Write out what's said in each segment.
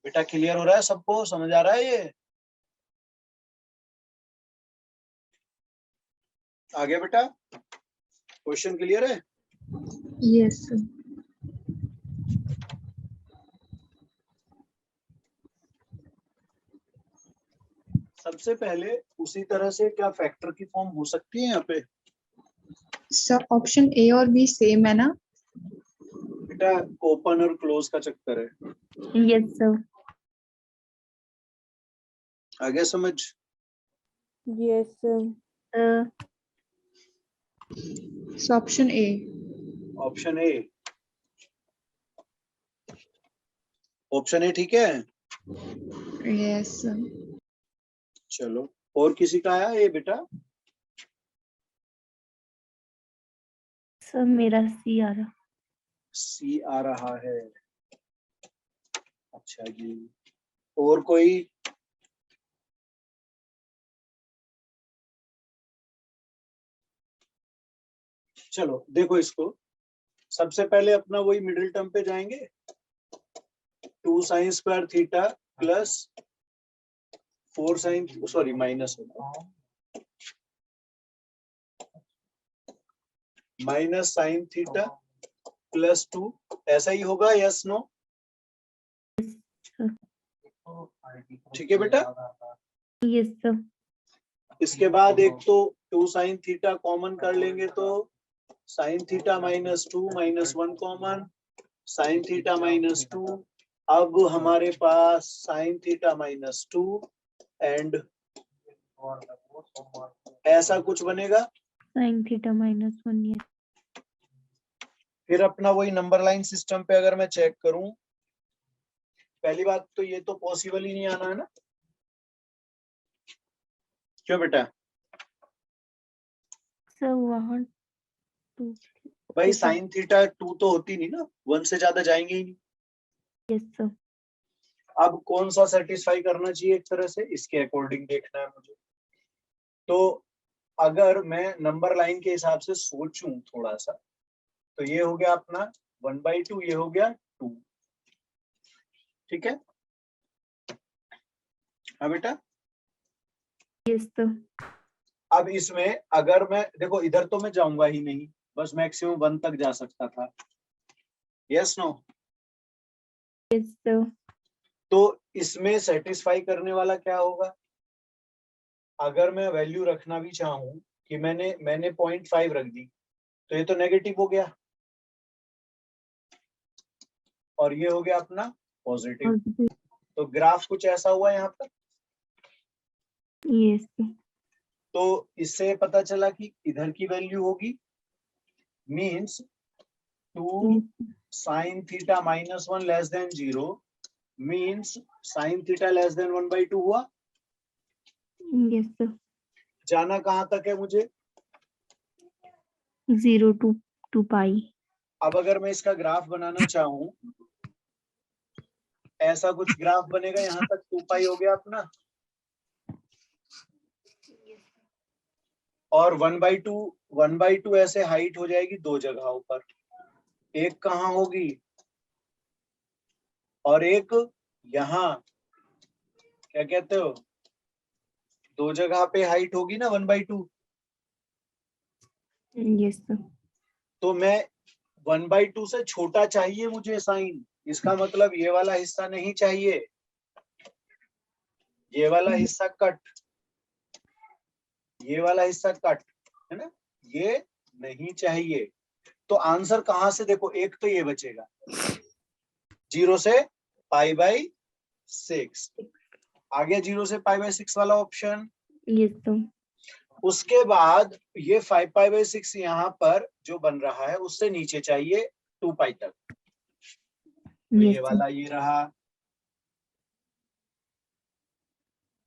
बेटा क्लियर हो रहा है सबको, समझ आ रहा है ये? आगे बेटा, क्वेश्चन क्लियर है? Yes sir. सबसे पहले उसी तरह से क्या फैक्टर की फॉर्म हो सकती है यहाँ पे? सर ऑप्शन ए और बी सेम है ना? बेटा ओपन और क्लोज का चक्कर है। Yes sir. आगे समझ? Yes sir. Option A. Option A, option A ठीक है। Yes sir. चलो, और किसी का आया ये बेटा? सर मेरा सी आ रहा। सी आ रहा है, अच्छा जी। और कोई? चलो देखो इसको, सबसे पहले अपना वही मिडिल टर्म पे जाएंगे, 2 sin square theta plus 4 sin, sorry minus होगा, माइनस साइन थीटा प्लस 2, ऐसा ही होगा, यस नो? ठीक है बेटा। Yes sir. इसके बाद एक तो 2 sin थीटा कॉमन कर लेंगे तो sine theta minus 2 minus 1 common, sine theta minus 2। अब हमारे पास साइन थीटा माइनस 2 एंड ऐसा कुछ बनेगा। Sine theta -1। यस। फिर अपना वही नंबर लाइन सिस्टम पे अगर मैं चेक करूं, पहली बात तो ये तो पॉसिबल ही नहीं आना है ना, क्यों बेटा? सर वहाँ 2। भाई साइन थीटा 2 तो होती नहीं ना, 1 से ज्यादा जाएंगे ही नहीं। Yes sir. अब कौन सा सेटिस्फाई करना चाहिए, एक तरह से इसके अकॉर्डिंग देखना है मुझे। तो अगर मैं नंबर लाइन के हिसाब से सोचूं थोड़ा सा, तो ये हो गया अपना 1/2, ये हो गया 2। ठीक है, हाँ बेटा। Yes sir. अब इसमें अगर मैं देखो, इधर तो मैं जाऊंगा ही नहीं, बस मैक्सिमम 1 तक जा सकता था, यस नो? Yes sir. तो इसमें सेटिस्फाई करने वाला क्या होगा? अगर मैं वैल्यू रखना भी चाहूं कि मैंने 0.5 रख दी, तो ये तो नेगेटिव हो गया, और ये हो गया अपना पॉजिटिव। तो ग्राफ कुछ ऐसा हुआ यहाँ पर। Yes sir. तो इससे पता चला कि इधर की वैल्यू होगी means 2 sin theta -1 less than 0 means sin theta less than 1/2 हुआ। Yes sir. जाना कहाँ तक है मुझे? 0 to 2 पाई। अब अगर मैं इसका ग्राफ बनाना चाहूं, ऐसा कुछ ग्राफ बनेगा, यहाँ तक 2 पाई हो गया अपना, और 1/2 ऐसे हाइट हो जाएगी दो जगहों पर, एक कहाँ होगी और एक यहाँ, क्या कहते हो, दो जगह पे हाइट होगी ना 1/2। Yes sir. तो मैं 1/2 से छोटा चाहिए मुझे साइन, इसका मतलब ये वाला हिस्सा नहीं चाहिए, ये वाला हिस्सा कट, ये वाला हिस्सा कट, है ना, ये नहीं चाहिए। तो आंसर कहां से देखो, एक तो ये बचेगा 0 से π/6, आगे 0 से π/6 वाला ऑप्शन। Yes sir. उसके बाद ये 5π/6 यहाँ पर जो बन रहा है उससे नीचे चाहिए 2π तक, तो ये यस सर। वाला ये रहा।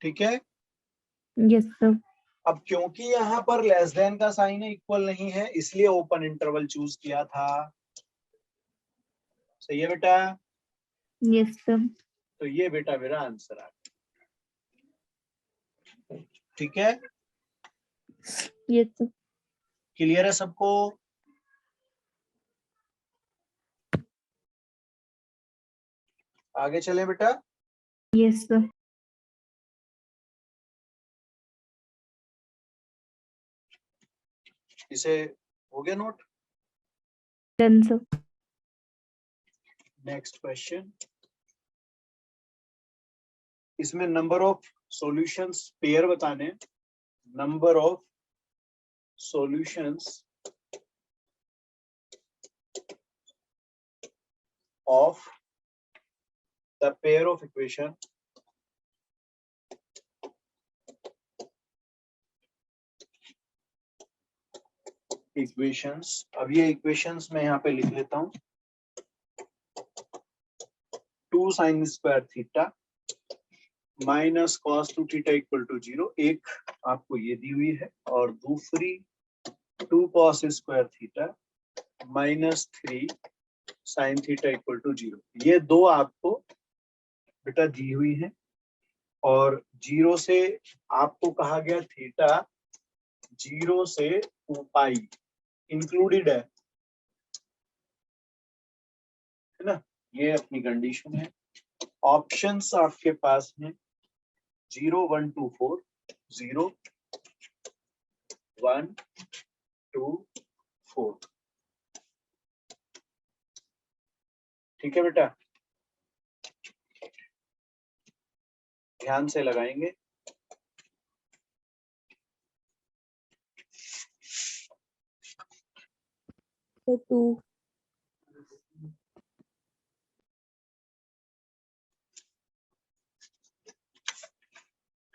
ठीक है, यस सर। अब क्योंकि यहाँ पर लेस देन का साइन है, इक्वल नहीं है, इसलिए ओपन इंटरवल चूज किया था। सही है बेटा? Yes sir. तो ये बेटा मेरा आंसर आ गया। ठीक है, यस सर। क्लियर है सबको? आगे चले बेटा। Yes, sir. इसे हो गया note? Done, sir. Next question, इसमें नंबर ऑफ सॉल्यूशंस पेयर बताने, number of solutions of the pair of equations. अब ये इक्वेशंस मैं यहाँ पे लिख लेता हूँ। 2 sin square theta minus cos 2 theta equal to 0, एक आपको ये दी हुई है, और दूसरी 2 cos square theta minus 3 sin theta equal to 0। ये दो आपको बेटा दी हुई है, और 0 से आपको कहा गया थीटा 0 से 2 पाई इंक्लूडेड है ना, ये अपनी कंडीशन है। ऑप्शंस आपके पास हैं 0 1 2 4, 0 1 2 4। ठीक है बेटा, ध्यान से लगाएंगे। So 2.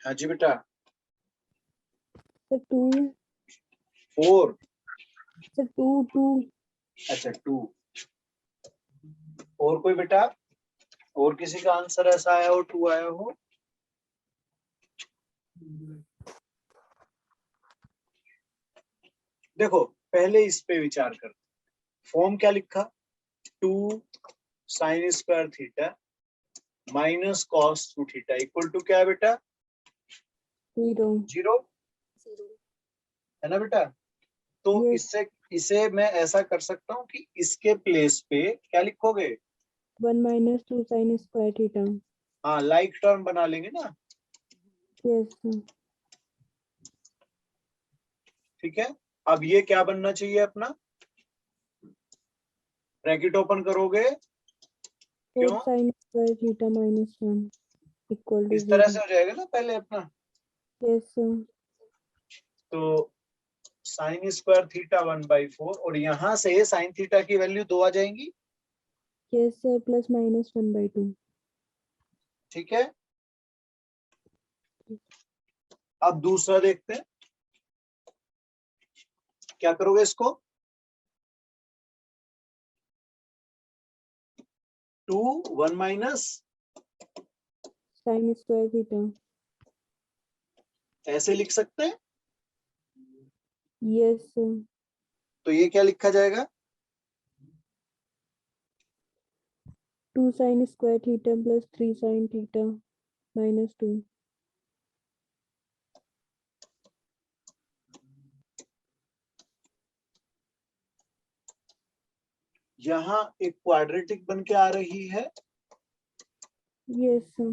हाँ जी बेटा। So 2. 4, So 2. अच्छा 2। और कोई बेटा, और किसी का आंसर ऐसा आया हो 2 आया हो? देखो पहले इस पे विचार कर, फॉर्म क्या लिखा, 2 sin square theta minus cos 2 theta equal to क्या है बेटा? 0 है ना बेटा। तो Yes. इसे मैं ऐसा कर सकता हूँ कि इसके प्लेस पे क्या लिखोगे? 1 minus 2 sin square theta. हाँ, लाइक टर्म बना लेंगे ना। Yes, sir. ठीक है, अब ये क्या बनना चाहिए अपना? ब्रैकेट ओपन करोगे, 4 क्यों? sin square theta minus 1 equal to इस तरह से 0. हो जाएगा ना पहले अपना। Yes, sir. तो साइन स्क्वायर थीटा 1/4, और यहाँ से साइन थीटा की वैल्यू 2 आ जाएंगी। Yes, sir. Plus minus 1/2. ठीक है, अब दूसरा देखते हैं, क्या करोगे इसको? 2 1 माइनस Sin square theta. ऐसे लिख सकते हैं, Yes, sir. तो ये क्या लिखा जाएगा? 2 sin square theta plus 3 sin theta minus 2. यहाँ एक क्वाड्रेटिक बन के आ रही है, Yes, sir.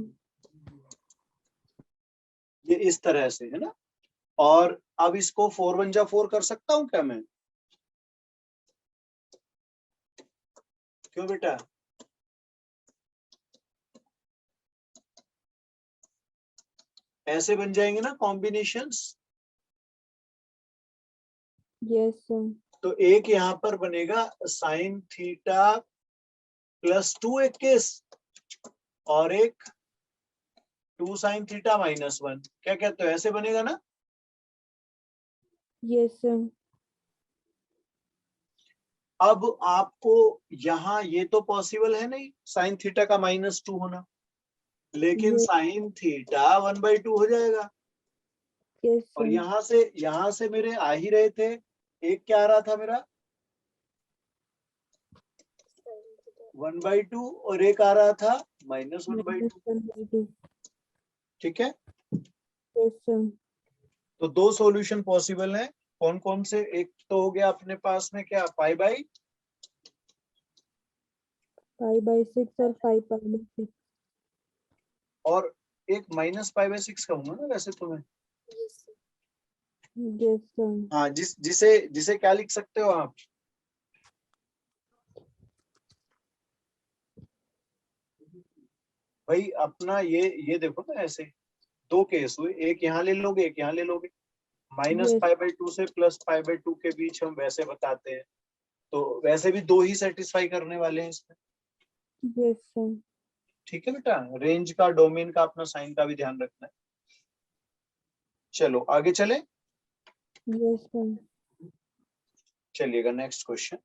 ये इस तरह से है ना। और अब इसको 4 1 जा 4 कर सकता हूं क्या मैं? क्यों बेटा? ऐसे बन जाएंगे ना कॉम्बिनेशंस। Yes, sir. तो एक यहाँ पर बनेगा साइन थीटा प्लस 2 एक केस, और एक 2 साइन थीटा माइनस 1, क्या कहते हो, ऐसे बनेगा ना। Yes, sir. अब आपको यहाँ ये तो पॉसिबल है नहीं साइन थीटा का -2 होना, लेकिन Yes, साइन थीटा 1/2 हो जाएगा। yes, और sir. यहाँ से मेरे आ ही रहे थे, एक क्या आ रहा था मेरा 1/2, और एक आ रहा था Minus -1/2। 1/2. ठीक है, Yes, sir. तो दो सॉल्यूशन पॉसिबल हैं, कौन कौन से? एक तो हो गया अपने पास में क्या, पाई बाई 5/6 और 5/6. और एक -π/6 कहूंगा ना वैसे तो मैं। Yes, sir. हाँ, जिसे जिसे क्या लिख सकते हो आप? भाई अपना ये देखो ना, ऐसे दो केस हुए, एक यहाँ ले लोगे एक यहाँ ले लोगे। Yes. -π/2 से +π/2 के बीच हम वैसे बताते हैं, तो वैसे भी दो ही सेटिस्फाई करने वाले हैं इसमें। Yes, sir. ठीक है बेटा, रेंज का, डोमेन का, अपना साइन का भी ध्यान रखना है। चलो आगे चले। Yes, sir. चलिएगा नेक्स्ट क्वेश्चन।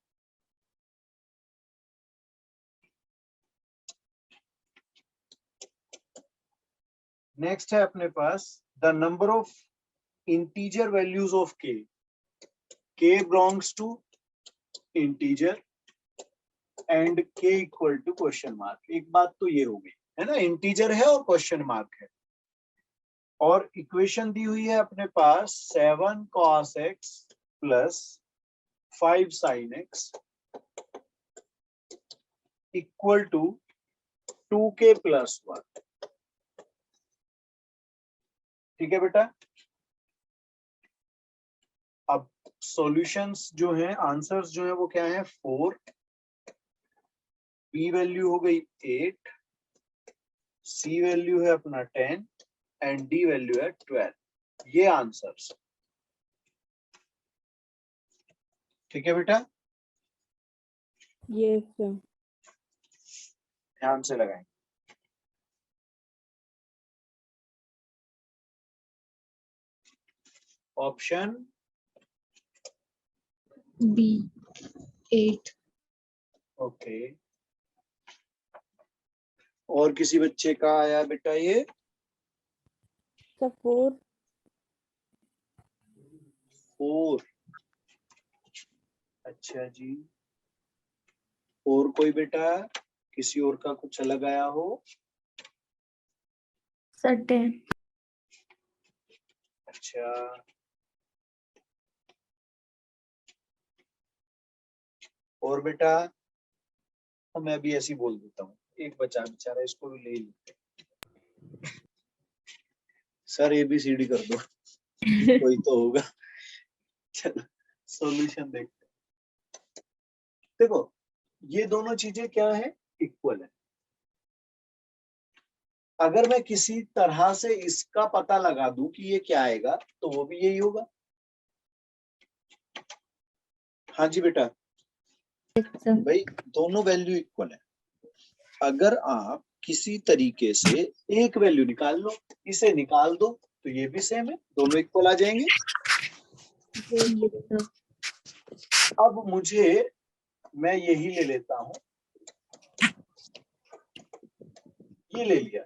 नेक्स्ट है अपने पास the number of integer values of k belongs to integer and k equal to question mark. एक बात तो ये हो गई है ना, इंटीजर है और क्वेश्चन मार्क है, और इक्वेशन दी हुई है अपने पास 7 cos x plus 5 sin x equal to 2k plus 1। ठीक है बेटा, अब सॉल्यूशंस जो हैं, आंसर्स जो है वो क्या है? 4, p वैल्यू हो गई 8, c वैल्यू है अपना 10 एंड d वैल्यू है 12। ये आंसर्स। ठीक है बेटा, Yes, sir. ध्यान से लगाएं। Option B 8. ओके, और किसी बच्चे का आया बेटा ये? Sir, 4. 4। अच्छा जी, और कोई बेटा? किसी और का कुछ अलग आया हो? Sir 10. अच्छा, और बेटा? तो मैं भी ऐसे ही बोल देता हूँ, एक बचा बेचारा, इसको भी ले लेते। सर ABCD कर दो, कोई तो होगा। चलो सॉल्यूशन देखते हैं। देखो ये दोनों चीजें क्या है? इक्वल है। अगर मैं किसी तरह से इसका पता लगा दूं कि ये क्या आएगा, तो वो भी यही होगा। हाँ जी बेटा, भाई दोनों वैल्यू इक्वल है। अगर आप किसी तरीके से एक वैल्यू निकाल लो, इसे निकाल दो, तो ये भी सेम है, दोनों इक्वल आ जाएंगे। अब मुझे, मैं यही ले लेता हूं, ये ले लिया।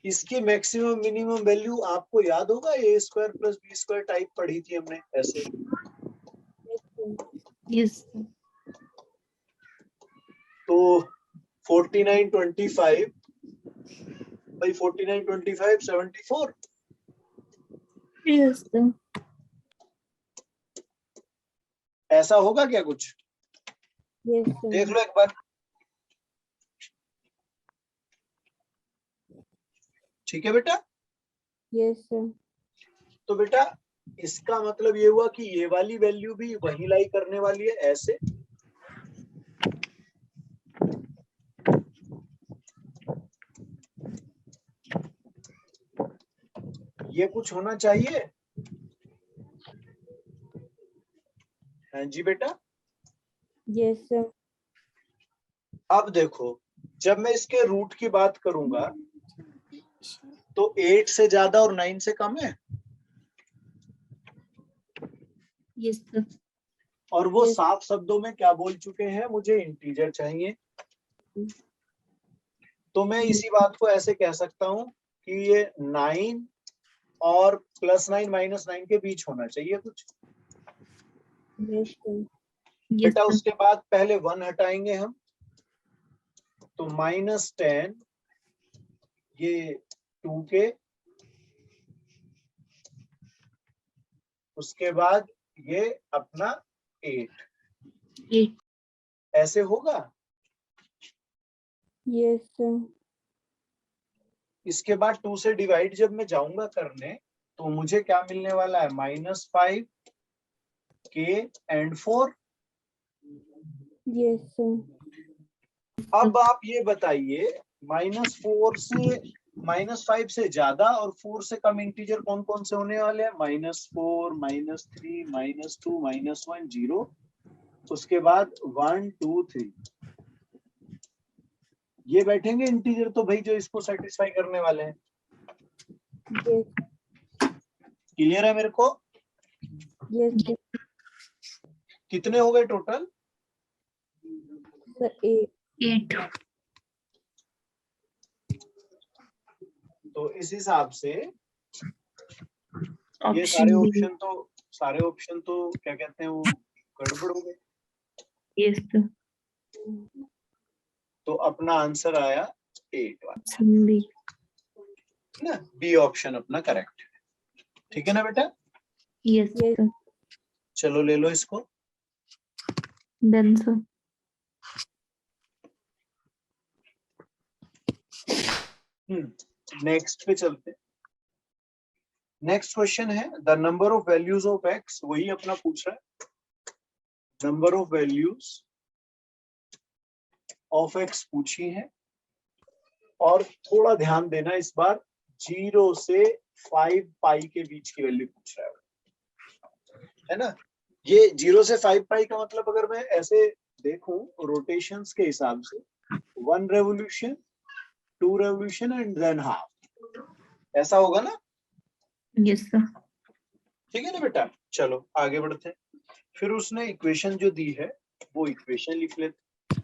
इसकी मैक्सिमम मिनिमम वैल्यू आपको याद होगा, a² + b² टाइप पढ़ी थी हमने ऐसे। Yes. तो 4925 भाई 4925 74। Yes. ऐसा होगा क्या कुछ? Yes, sir. देख लो एक बार। ठीक है बेटा, Yes, sir. तो बेटा इसका मतलब ये हुआ कि ये वाली वैल्यू भी वही लाई करने वाली है ऐसे। ये कुछ होना चाहिए। हाँ जी बेटा, Yes, sir. अब देखो जब मैं इसके रूट की बात करूंगा तो 8 से ज्यादा और 9 से कम है, Yes, sir. और वो Yes. साफ शब्दों में क्या बोल चुके हैं? मुझे इंटीजर चाहिए। तो मैं इसी बात को ऐसे कह सकता हूं कि ये 9 और +9 -9 के बीच होना चाहिए कुछ। Yes, sir. Yes, बेटा sir. उसके बाद पहले 1 हटाएंगे हम, तो -10, ये 2k, उसके बाद ये अपना 8, 8. ऐसे होगा। Yes, sir. इसके बाद 2 से डिवाइड जब मैं जाऊंगा करने तो मुझे क्या मिलने वाला है, -5 k and 4। Yes, sir. अब आप ये बताइए -4 से -5 से ज्यादा और 4 से कम इंटीजर कौन कौन से होने वाले हैं, -4, -3, -2, -1, 0, उसके बाद 1, 2, 3 ये बैठेंगे इंटीजर, तो भाई जो इसको सेटिस्फाई करने वाले हैं। Yes, क्लियर है मेरे को? yes, sir. कितने हो गए टोटल? Sir, 8. 8. तो इस हिसाब से ये Option B. सारे ऑप्शन तो क्या कहते हैं वो गड़बड़ हो गए। Yes, sir. तो अपना आंसर आया 8 वाला, Option B. ना बी ऑप्शन अपना करेक्ट है। ठीक है ना बेटा? Yes, Yes. sir. चलो ले लो इसको। Done, sir. नेक्स्ट पे चलते हैं। नेक्स्ट क्वेश्चन है the number of values of x, वही अपना पूछ रहा है, number of values of x पूछी है। और थोड़ा ध्यान देना, इस बार 0 से 5 पाई के बीच की वैल्यू पूछ रहा है ना। ये 0 से 5 पाई का मतलब अगर मैं ऐसे देखूं रोटेशंस के हिसाब से 1 revolution, 2 revolution and than half, ऐसा होगा ना? Yes, sir. ठीक है ना बेटा? चलो आगे बढ़ते हैं। फिर उसने इक्वेशन जो दी है वो इक्वेशन लिख लेते।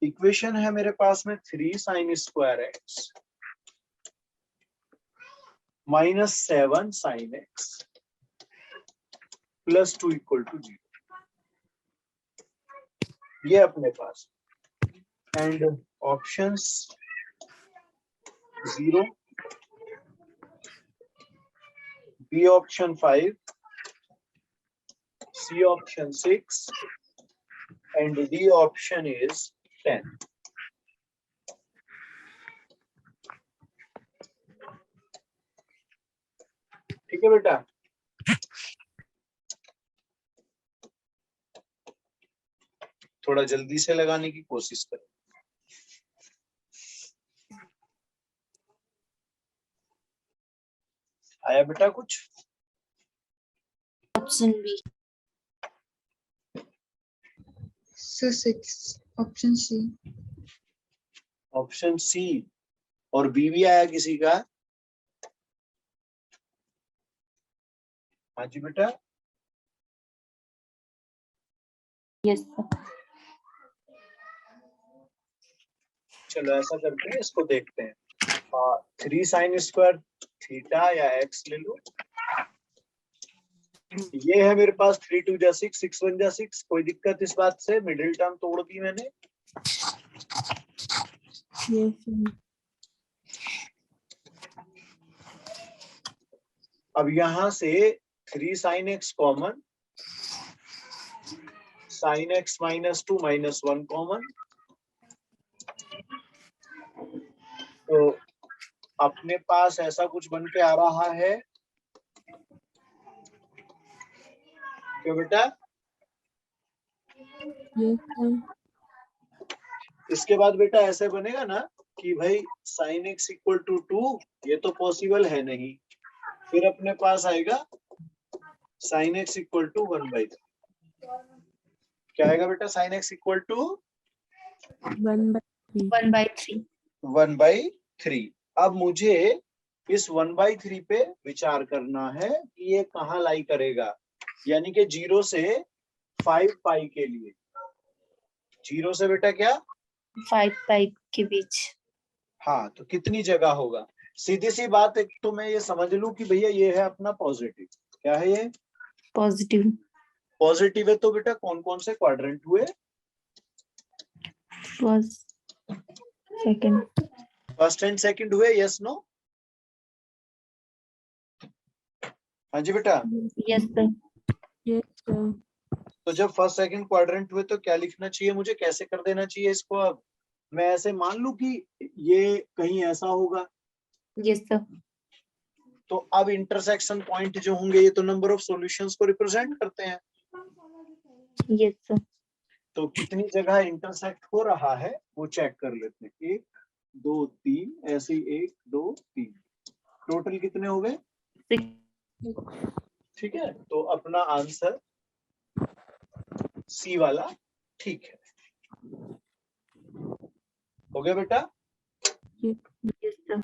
इक्वेशन है मेरे पास में 3 sin square x -7 sin x + 2 = 0, ये अपने पास। And options 0, B option 5, C option 6 and D option is 10। ठीक है बेटा? थोड़ा जल्दी से लगाने की कोशिश करें। आया बेटा कुछ? Option B. So 6. Option C. Option C और बी भी आया किसी का? हाँ जी बेटा। Yes, sir. चलो ऐसा करते हैं, इसको देखते हैं। 3 sin स्क्वायर थीटा या एक्स ले लो। ये है मेरे पास 3 2 जा 6, 6 1 जा 6। कोई दिक्कत इस बात से? मिडिल टर्म तोड़ दी मैंने। Yes, sir. अब यहां से 3 sin x common, sin x -2 -1 common, तो अपने पास ऐसा कुछ बन के आ रहा है क्यों बेटा? Yes, sir. इसके बाद बेटा ऐसे बनेगा ना कि भाई sin x = 2, ये तो पॉसिबल है नहीं। फिर अपने पास आएगा sin x = 1/3। क्या आएगा बेटा? sin x = 1/3. 1/3. 1/3। अब मुझे इस 1/3 पे विचार करना है कि ये कहाँ लाई करेगा, यानी कि 0 से 5 पाई के लिए। 0 से बेटा क्या? 5 पाइप के बीच. हाँ, तो कितनी जगह होगा? सीधी सी बात, एक तो मैं ये समझ लूं कि भैया ये है अपना पॉजिटिव। क्या है ये? Positive. पॉजिटिव है तो बेटा कौन कौन से क्वाड्रेंट हुए? First, second. First and second हुए, यस नो? हाँ जी बेटा। Yes, sir. Yes, sir. तो जब फर्स्ट सेकंड क्वाड्रेंट हुए तो क्या लिखना चाहिए मुझे? कैसे कर देना चाहिए इसको? अब मैं ऐसे मान लूं कि ये कहीं ऐसा होगा Yes, sir. तो अब इंटरसेक्शन पॉइंट जो होंगे ये तो नंबर ऑफ सॉल्यूशंस को रिप्रेजेंट करते हैं। Yes, sir. तो कितनी जगह इंटरसेक्ट हो रहा है वो चेक कर लेते हैं। 1 2 3 ऐसे ही 1 2 3 टोटल कितने हो गए? 6. ठीक है, तो अपना आंसर सी वाला ठीक है। हो गया बेटा? Yes, sir.